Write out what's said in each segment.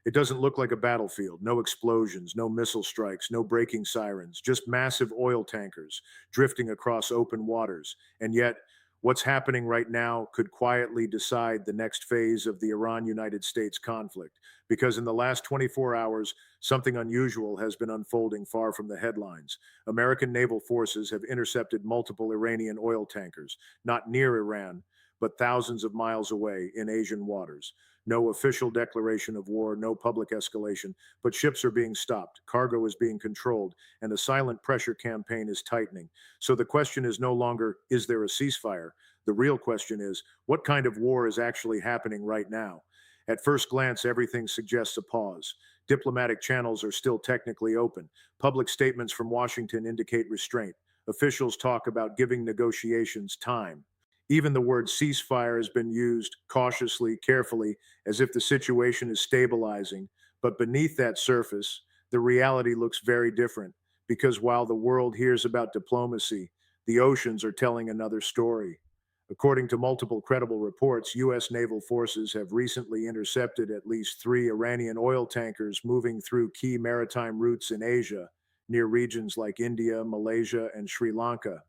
It doesn't look like a battlefield. No explosions, no missile strikes, no braking sirens, just massive oil tankers drifting across open waters. And yet, what's happening right now could quietly decide the next phase of the Iran United States conflict. Because in the last 24 hours, something unusual has been unfolding far from the headlines. American naval forces have intercepted multiple Iranian oil tankers, not near Iran, but thousands of miles away in Asian waters. No official declaration of war, no public escalation, but ships are being stopped, cargo is being controlled, and a silent pressure campaign is tightening. So the question is no longer, is there a ceasefire? The real question is, what kind of war is actually happening right now? At first glance, everything suggests a pause. Diplomatic channels are still technically open. Public statements from Washington indicate restraint. Officials talk about giving negotiations time. Even the word ceasefire has been used cautiously, carefully, as if the situation is stabilizing. But beneath that surface, the reality looks very different because while the world hears about diplomacy, the oceans are telling another story. According to multiple credible reports, U.S. naval forces have recently intercepted at least three Iranian oil tankers moving through key maritime routes in Asia, near regions like India, Malaysia, and Sri Lanka.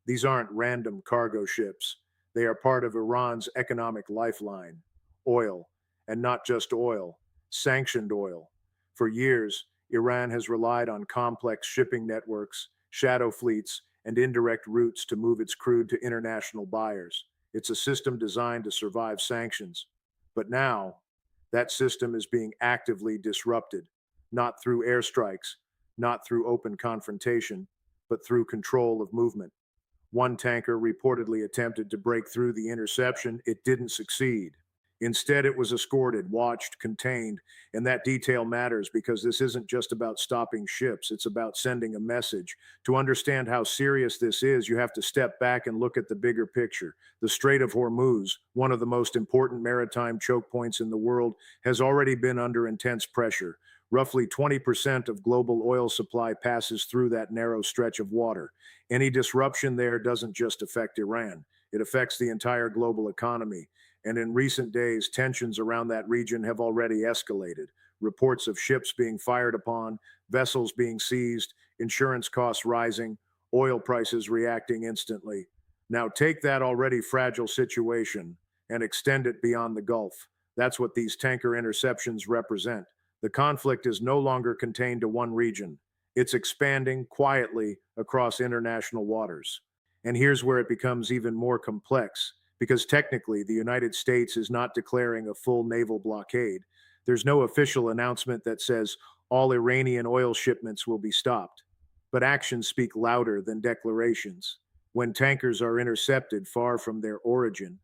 These aren't random cargo ships. They are part of Iran's economic lifeline, oil, and not just oil, sanctioned oil. For years, Iran has relied on complex shipping networks, shadow fleets, and indirect routes to move its crude to international buyers. It's a system designed to survive sanctions. But now, that system is being actively disrupted, not through airstrikes, not through open confrontation, but through control of movement. One tanker reportedly attempted to break through the interception. It didn't succeed. Instead, it was escorted, watched, contained, and that detail matters because this isn't just about stopping ships, it's about sending a message. To understand how serious this is, you have to step back and look at the bigger picture. The Strait of Hormuz, one of the most important maritime choke points in the world, has already been under intense pressure. Roughly 20% of global oil supply passes through that narrow stretch of water. Any disruption there doesn't just affect Iran, it affects the entire global economy. And in recent days, tensions around that region have already escalated. Reports of ships being fired upon, vessels being seized, insurance costs rising, oil prices reacting instantly. Now take that already fragile situation and extend it beyond the Gulf. That's what these tanker interceptions represent. The conflict is no longer contained to one region. It's expanding quietly across international waters. And here's where it becomes even more complex because technically the United States is not declaring a full naval blockade. There's no official announcement that says all Iranian oil shipments will be stopped. But actions speak louder than declarations. When tankers are intercepted far from their origin,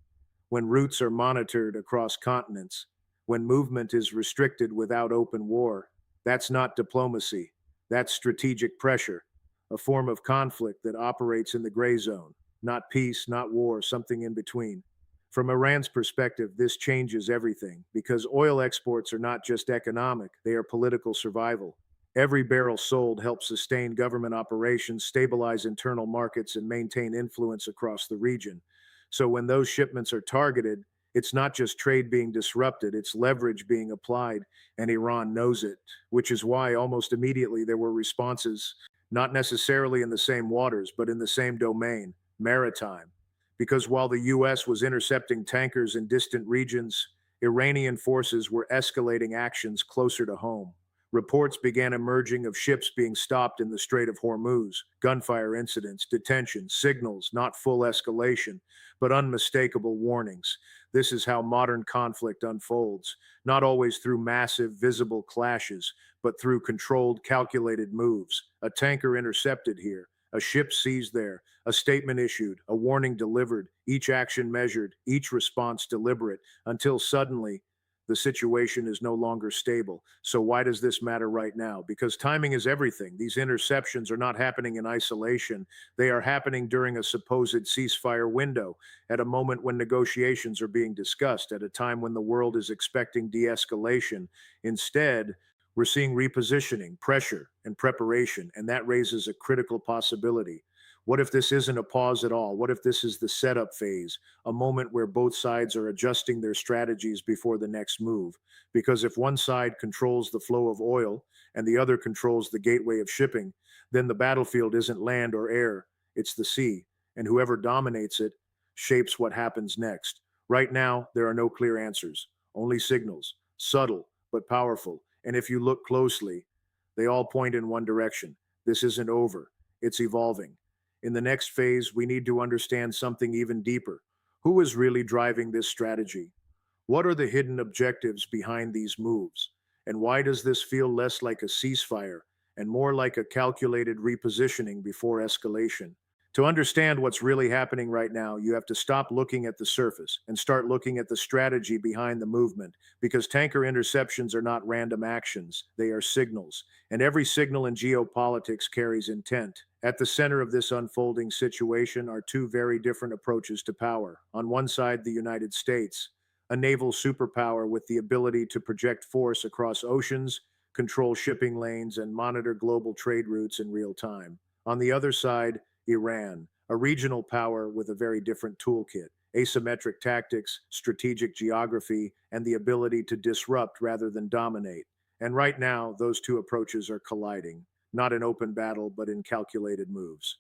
when routes are monitored across continents, when movement is restricted without open war, that's not diplomacy. That's strategic pressure, a form of conflict that operates in the gray zone. Not peace, not war, something in between. From Iran's perspective, this changes everything because oil exports are not just economic, they are political survival. Every barrel sold helps sustain government operations, stabilize internal markets, and maintain influence across the region. So when those shipments are targeted, it's not just trade being disrupted, it's leverage being applied, and Iran knows it, which is why almost immediately there were responses, not necessarily in the same waters, but in the same domain, maritime. Because while the US was intercepting tankers in distant regions, Iranian forces were escalating actions closer to home. Reports began emerging of ships being stopped in the Strait of Hormuz, gunfire incidents, detentions, signals, not full escalation, but unmistakable warnings. This is how modern conflict unfolds, not always through massive, visible clashes, but through controlled, calculated moves. A tanker intercepted here, a ship seized there, a statement issued, a warning delivered, each action measured, each response deliberate, until suddenly the situation is no longer stable. So why does this matter right now? Because timing is everything. These interceptions are not happening in isolation. They are happening during a supposed ceasefire window, at a moment when negotiations are being discussed, at a time when the world is expecting de-escalation. Instead, we're seeing repositioning, pressure, and preparation, and that raises a critical possibility. What if this isn't a pause at all? What if this is the setup phase, a moment where both sides are adjusting their strategies before the next move? Because if one side controls the flow of oil and the other controls the gateway of shipping, then the battlefield isn't land or air, it's the sea. And whoever dominates it shapes what happens next. Right now, there are no clear answers, only signals, subtle but powerful. And if you look closely, they all point in one direction. This isn't over, it's evolving. In the next phase, we need to understand something even deeper. Who is really driving this strategy? What are the hidden objectives behind these moves? And why does this feel less like a ceasefire and more like a calculated repositioning before escalation? To understand what's really happening right now, you have to stop looking at the surface and start looking at the strategy behind the movement, because tanker interceptions are not random actions, they are signals. And every signal in geopolitics carries intent. At the center of this unfolding situation are two very different approaches to power. On one side, the United States, a naval superpower with the ability to project force across oceans, control shipping lanes, and monitor global trade routes in real time. On the other side, Iran, a regional power with a very different toolkit: asymmetric tactics, strategic geography, and the ability to disrupt rather than dominate. And right now, those two approaches are colliding, not in open battle, but in calculated moves.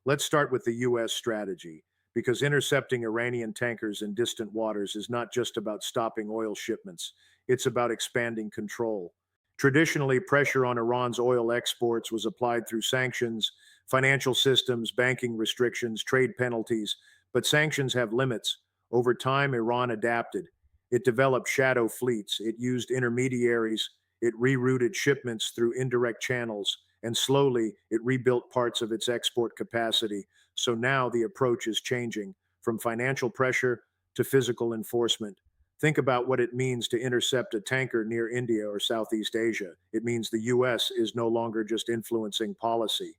Let's start with the U.S. strategy, because intercepting Iranian tankers in distant waters is not just about stopping oil shipments, it's about expanding control. Traditionally, pressure on Iran's oil exports was applied through sanctions, financial systems, banking restrictions, trade penalties, but sanctions have limits. Over time, Iran adapted. It developed shadow fleets, it used intermediaries, it rerouted shipments through indirect channels, and slowly it rebuilt parts of its export capacity. So now the approach is changing from financial pressure to physical enforcement. Think about what it means to intercept a tanker near India or Southeast Asia. It means the US is no longer just influencing policy,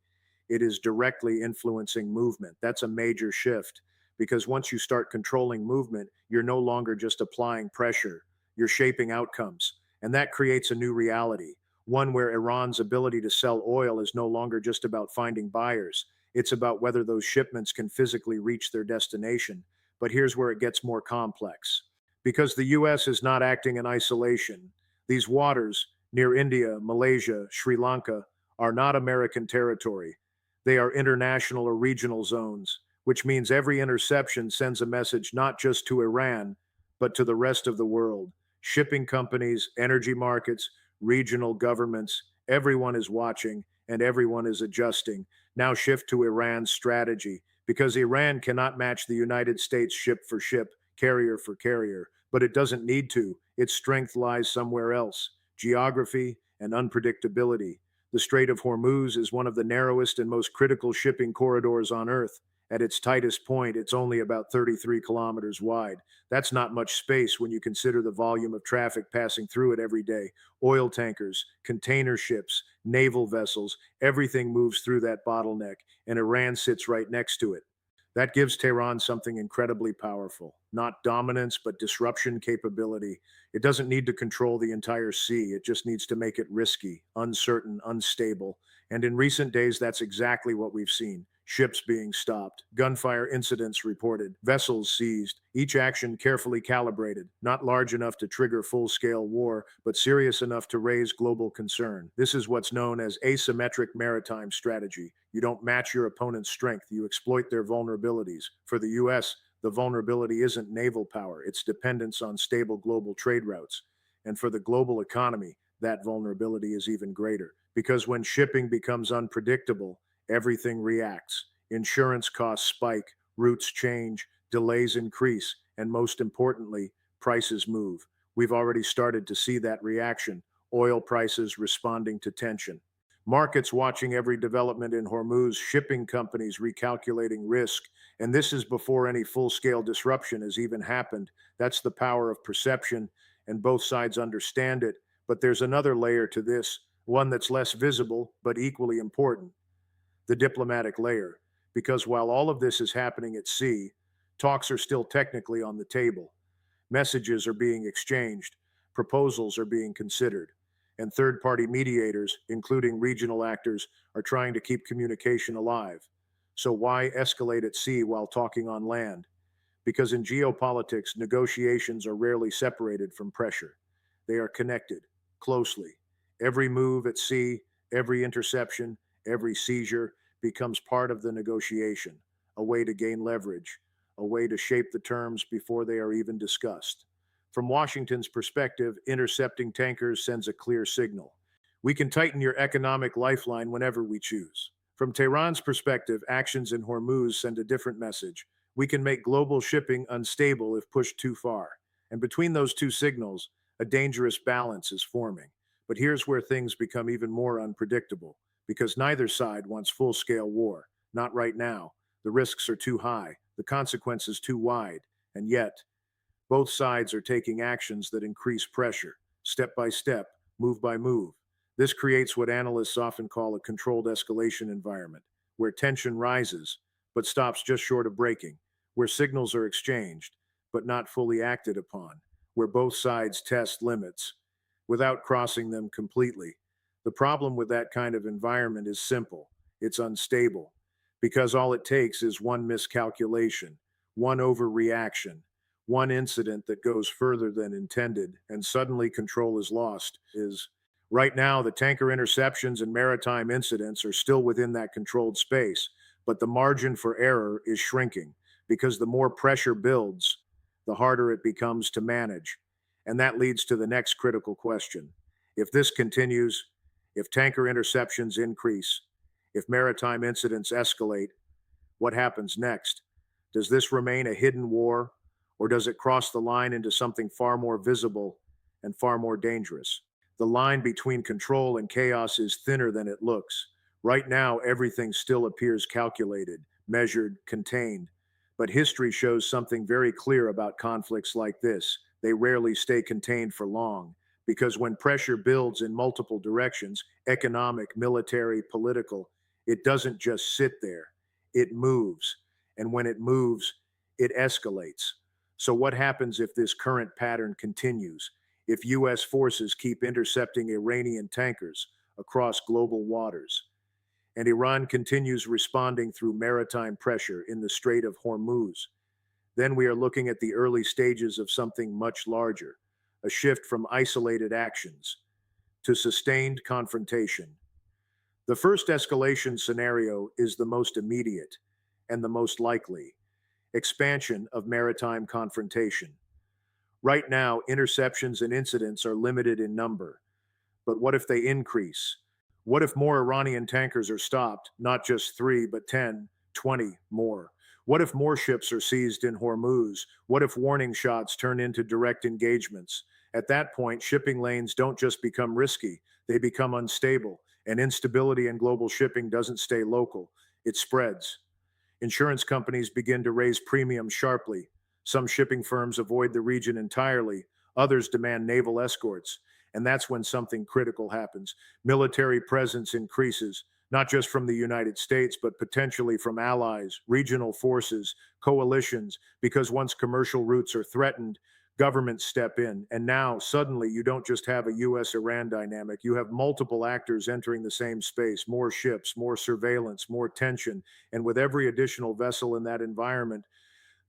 it is directly influencing movement. That's a major shift, because once you start controlling movement, you're no longer just applying pressure, you're shaping outcomes. And that creates a new reality, one where Iran's ability to sell oil is no longer just about finding buyers. It's about whether those shipments can physically reach their destination. But here's where it gets more complex. Because the US is not acting in isolation, these waters near India, Malaysia, Sri Lanka are not American territory. They are international or regional zones, which means every interception sends a message not just to Iran, but to the rest of the world. Shipping companies, energy markets, regional governments, everyone is watching and everyone is adjusting. Now shift to Iran's strategy, because Iran cannot match the United States ship for ship, carrier for carrier, but it doesn't need to. Its strength lies somewhere else: geography and unpredictability. The Strait of Hormuz is one of the narrowest and most critical shipping corridors on Earth. At its tightest point, it's only about 33 kilometers wide. That's not much space when you consider the volume of traffic passing through it every day. Oil tankers, container ships, naval vessels, everything moves through that bottleneck, and Iran sits right next to it. That gives Tehran something incredibly powerful: not dominance, but disruption capability. It doesn't need to control the entire sea, it just needs to make it risky, uncertain, unstable. And in recent days, that's exactly what we've seen: ships being stopped, gunfire incidents reported, vessels seized, each action carefully calibrated, not large enough to trigger full scale war, but serious enough to raise global concern. This is what's known as asymmetric maritime strategy. You don't match your opponent's strength, you exploit their vulnerabilities. For the US, the vulnerability isn't naval power, it's dependence on stable global trade routes. And for the global economy, that vulnerability is even greater. Because when shipping becomes unpredictable, everything reacts. Insurance costs spike, routes change, delays increase, and most importantly, prices move. We've already started to see that reaction: oil prices responding to tension. Markets watching every development in Hormuz, shipping companies recalculating risk, and this is before any full scale disruption has even happened. That's the power of perception, and both sides understand it. But there's another layer to this, one that's less visible, but equally important: the diplomatic layer. Because while all of this is happening at sea, talks are still technically on the table. Messages are being exchanged, proposals are being considered, and third party mediators, including regional actors, are trying to keep communication alive. So why escalate at sea while talking on land? Because in geopolitics, negotiations are rarely separated from pressure. They are connected closely. Every move at sea, every interception, every seizure becomes part of the negotiation, a way to gain leverage, a way to shape the terms before they are even discussed. From Washington's perspective, intercepting tankers sends a clear signal. We can tighten your economic lifeline whenever we choose. From Tehran's perspective, actions in Hormuz send a different message. We can make global shipping unstable if pushed too far. And between those two signals, a dangerous balance is forming. But here's where things become even more unpredictable, because neither side wants full scale war. Not right now. The risks are too high, the consequences too wide. And yet, both sides are taking actions that increase pressure, step by step, move by move. This creates what analysts often call a controlled escalation environment, where tension rises but stops just short of breaking, where signals are exchanged but not fully acted upon, where both sides test limits without crossing them completely. The problem with that kind of environment is simple: it's unstable, because all it takes is one miscalculation, one overreaction, one incident that goes further than intended, and suddenly control is lost. Is Right now, the tanker interceptions and maritime incidents are still within that controlled space, but the margin for error is shrinking because the more pressure builds, the harder it becomes to manage. And that leads to the next critical question. If this continues, if tanker interceptions increase, if maritime incidents escalate, what happens next? Does this remain a hidden war, or does it cross the line into something far more visible and far more dangerous? The line between control and chaos is thinner than it looks. Right now, everything still appears calculated, measured, contained. But history shows something very clear about conflicts like this. They rarely stay contained for long, because when pressure builds in multiple directions, economic, military, political, it doesn't just sit there. It moves. And when it moves, it escalates. So, what happens if this current pattern continues? If U.S. forces keep intercepting Iranian tankers across global waters, and Iran continues responding through maritime pressure in the Strait of Hormuz, then we are looking at the early stages of something much larger, a shift from isolated actions to sustained confrontation. The first escalation scenario is the most immediate and the most likely: expansion of maritime confrontation. Right now, interceptions and incidents are limited in number. But what if they increase? What if more Iranian tankers are stopped, not just 3, but 10, 20 more? What if more ships are seized in Hormuz? What if warning shots turn into direct engagements? At that point, shipping lanes don't just become risky, they become unstable, and instability in global shipping doesn't stay local, it spreads. Insurance companies begin to raise premiums sharply. Some shipping firms avoid the region entirely. Others demand naval escorts. And that's when something critical happens. Military presence increases, not just from the United States, but potentially from allies, regional forces, coalitions, because once commercial routes are threatened, governments step in. And now, suddenly, you don't just have a US Iran dynamic, you have multiple actors entering the same space: more ships, more surveillance, more tension. And with every additional vessel in that environment,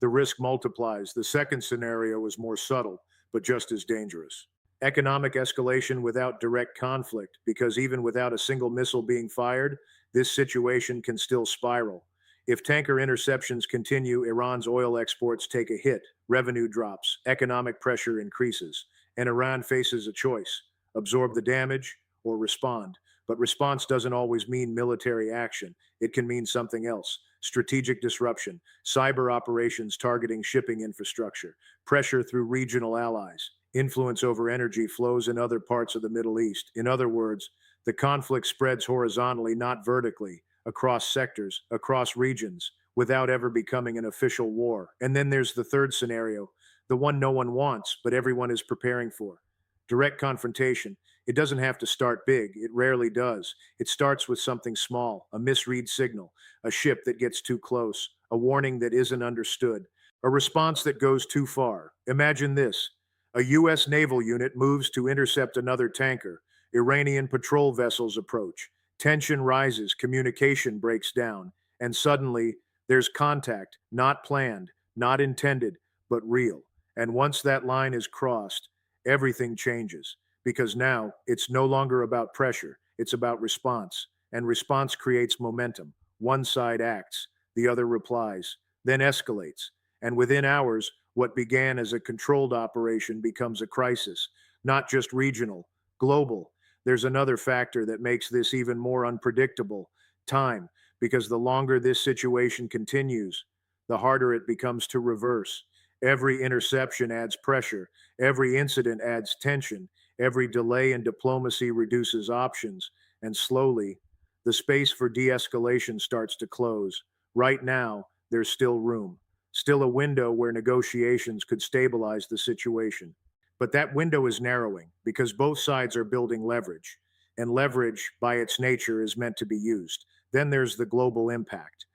the risk multiplies. The second scenario is more subtle, but just as dangerous: economic escalation without direct conflict, because even without a single missile being fired, this situation can still spiral. If tanker interceptions continue, Iran's oil exports take a hit, revenue drops, economic pressure increases, and Iran faces a choice: absorb the damage or respond. But response doesn't always mean military action. It can mean something else: strategic disruption, cyber operations targeting shipping infrastructure, pressure through regional allies, influence over energy flows in other parts of the Middle East. In other words, the conflict spreads horizontally, not vertically, across sectors, across regions, without ever becoming an official war. And then there's the third scenario, the one no one wants, but everyone is preparing for: direct confrontation. It doesn't have to start big. It rarely does. It starts with something small: a misread signal, a ship that gets too close, a warning that isn't understood, a response that goes too far. Imagine this: a U.S. naval unit moves to intercept another tanker. Iranian patrol vessels approach. Tension rises, communication breaks down, And suddenly, there's contact, not planned, not intended, but real. And once that line is crossed, everything changes because now it's no longer about pressure, it's about response. And response creates momentum. One side acts, the other replies, then escalates. And within hours, what began as a controlled operation becomes a crisis, not just regional, global. There's another factor that makes this even more unpredictable: time, because the longer this situation continues, the harder it becomes to reverse. Every interception adds pressure, every incident adds tension, every delay in diplomacy reduces options, and slowly, the space for de escalation starts to close. Right now, there's still room, still a window where negotiations could stabilize the situation. But that window is narrowing because both sides are building leverage, and leverage, by its nature, is meant to be used. Then there's the global impact,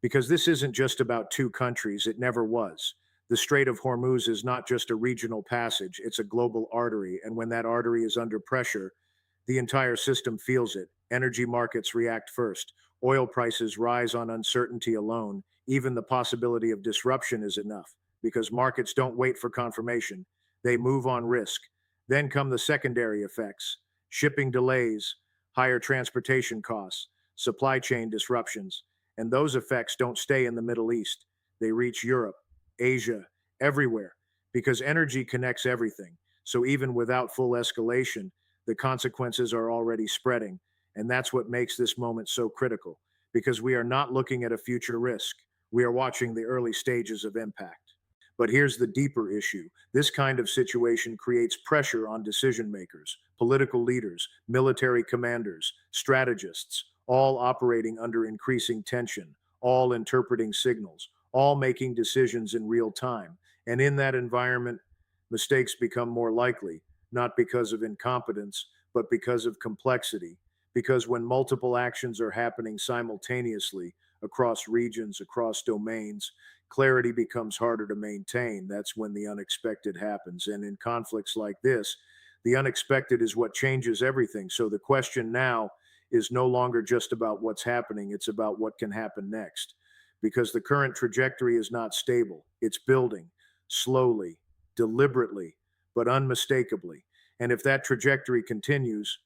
because this isn't just about two countries, it never was. The Strait of Hormuz is not just a regional passage, it's a global artery, and when that artery is under pressure, the entire system feels it. Energy markets react first. Oil prices rise on uncertainty alone. Even the possibility of disruption is enough because markets don't wait for confirmation. They move on risk. Then come the secondary effects: shipping delays, higher transportation costs, supply chain disruptions. And those effects don't stay in the Middle East. They reach Europe, Asia, everywhere, because energy connects everything. So even without full escalation, the consequences are already spreading. And that's what makes this moment so critical, because we are not looking at a future risk. We are watching the early stages of impact. But here's the deeper issue: this kind of situation creates pressure on decision makers, political leaders, military commanders, strategists, all operating under increasing tension, all interpreting signals, all making decisions in real time. And in that environment, mistakes become more likely, not because of incompetence, but because of complexity. Because when multiple actions are happening simultaneously across regions, across domains, clarity becomes harder to maintain. That's when the unexpected happens. And in conflicts like this, the unexpected is what changes everything. So the question now is no longer just about what's happening, it's about what can happen next. Because the current trajectory is not stable, it's building slowly, deliberately, but unmistakably. And if that trajectory continues,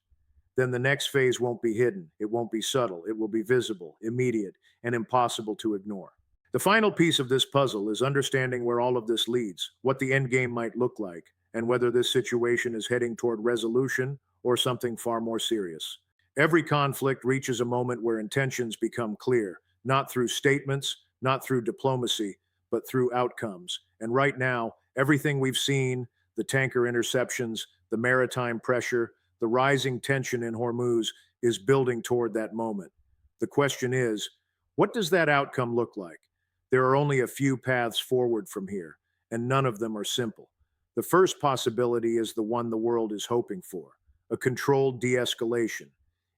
then the next phase won't be hidden, it won't be subtle, it will be visible, immediate, and impossible to ignore. The final piece of this puzzle is understanding where all of this leads, what the end game might look like, and whether this situation is heading toward resolution or something far more serious. Every conflict reaches a moment where intentions become clear, not through statements, not through diplomacy, but through outcomes. And right now, everything we've seen, the tanker interceptions, the maritime pressure, the rising tension in Hormuz, is building toward that moment. The question is, what does that outcome look like? There are only a few paths forward from here, and none of them are simple. The first possibility is the one the world is hoping for: a controlled de escalation.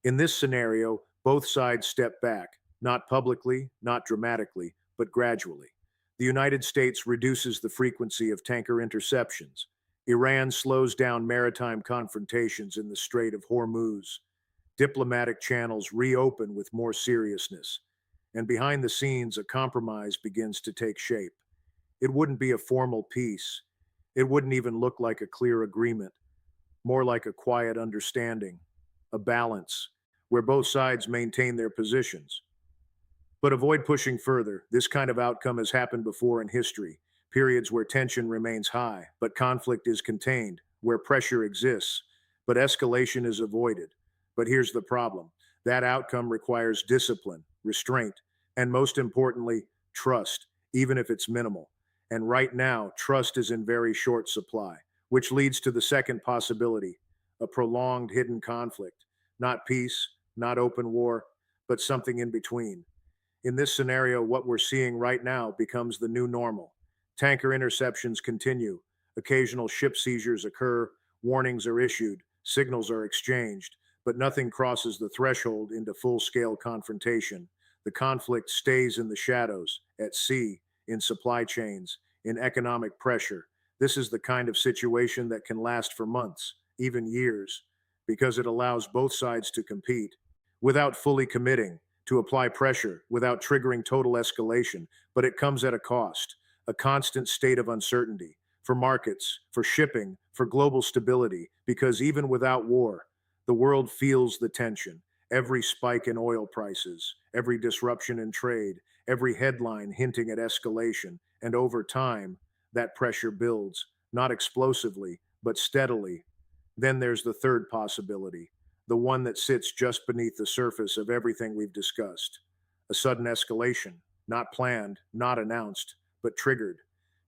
In this scenario, both sides step back, not publicly, not dramatically, but gradually. The United States reduces the frequency of tanker interceptions. Iran slows down maritime confrontations in the Strait of Hormuz. Diplomatic channels reopen with more seriousness. And behind the scenes, a compromise begins to take shape. It wouldn't be a formal peace. It wouldn't even look like a clear agreement, more like a quiet understanding, a balance, where both sides maintain their positions. But avoid pushing further. This kind of outcome has happened before in history: periods where tension remains high, but conflict is contained, where pressure exists, but escalation is avoided. But here's the problem: that outcome requires discipline, restraint, and most importantly, trust, even if it's minimal. And right now, trust is in very short supply, which leads to the second possibility: a prolonged hidden conflict. Not peace, not open war, but something in between. In this scenario, what we're seeing right now becomes the new normal. Tanker interceptions continue, occasional ship seizures occur, warnings are issued, signals are exchanged, but nothing crosses the threshold into full scale confrontation. The conflict stays in the shadows, at sea, in supply chains, in economic pressure. This is the kind of situation that can last for months, even years, because it allows both sides to compete without fully committing. to apply pressure without triggering total escalation, but it comes at a cost, a constant state of uncertainty for markets, for shipping, for global stability, because even without war, the world feels the tension. Every spike in oil prices, every disruption in trade, every headline hinting at escalation, and over time, that pressure builds, not explosively, but steadily. Then there's the third possibility, the one that sits just beneath the surface of everything we've discussed. A sudden escalation, not planned, not announced, but triggered.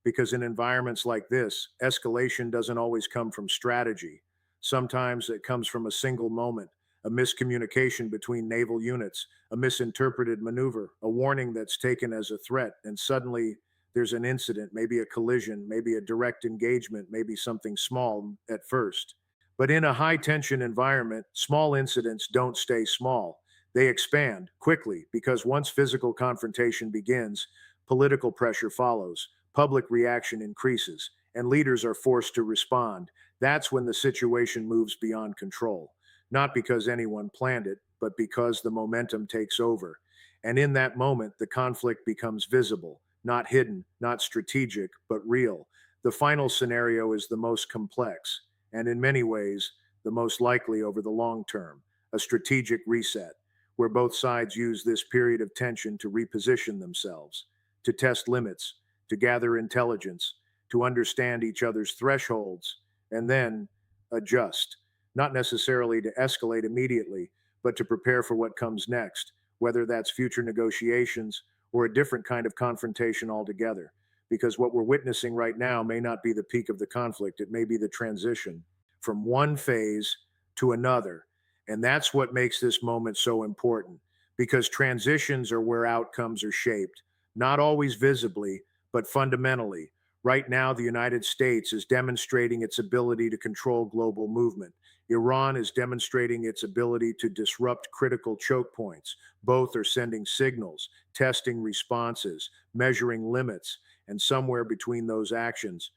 Because in environments like this, escalation doesn't always come from strategy. Sometimes it comes from a single moment, a miscommunication between naval units, a misinterpreted maneuver, a warning that's taken as a threat, and suddenly there's an incident, maybe a collision, maybe a direct engagement, maybe something small at first. But in a high tension environment, small incidents don't stay small. They expand quickly because once physical confrontation begins, political pressure follows, public reaction increases, and leaders are forced to respond. That's when the situation moves beyond control. Not because anyone planned it, but because the momentum takes over. And in that moment, the conflict becomes visible, not hidden, not strategic, but real. The final scenario is the most complex, and in many ways, the most likely over the long term, a strategic reset, where both sides use this period of tension to reposition themselves, to test limits, to gather intelligence, to understand each other's thresholds, and then adjust, not necessarily to escalate immediately, but to prepare for what comes next, whether that's future negotiations or a different kind of confrontation altogether. Because what we're witnessing right now may not be the peak of the conflict, it may be the transition from one phase to another. And that's what makes this moment so important, because transitions are where outcomes are shaped, not always visibly, but fundamentally. Right now, the United States is demonstrating its ability to control global movement. Iran is demonstrating its ability to disrupt critical choke points. Both are sending signals, testing responses, measuring limits, and somewhere between those actions,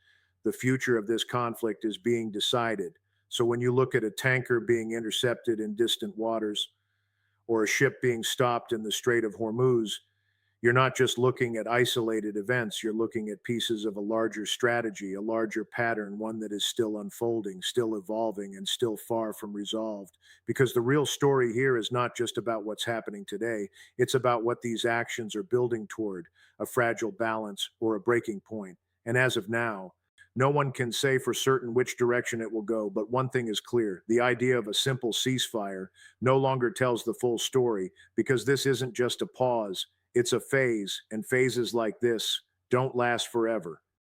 the future of this conflict is being decided. So when you look at a tanker being intercepted in distant waters or a ship being stopped in the Strait of Hormuz, you're not just looking at isolated events, you're looking at pieces of a larger strategy, a larger pattern, one that is still unfolding, still evolving, and still far from resolved. Because the real story here is not just about what's happening today, it's about what these actions are building toward, a fragile balance or a breaking point. And as of now, no one can say for certain which direction it will go, but one thing is clear. The idea of a simple ceasefire no longer tells the full story, because this isn't just a pause, it's a phase, and phases like this don't last forever.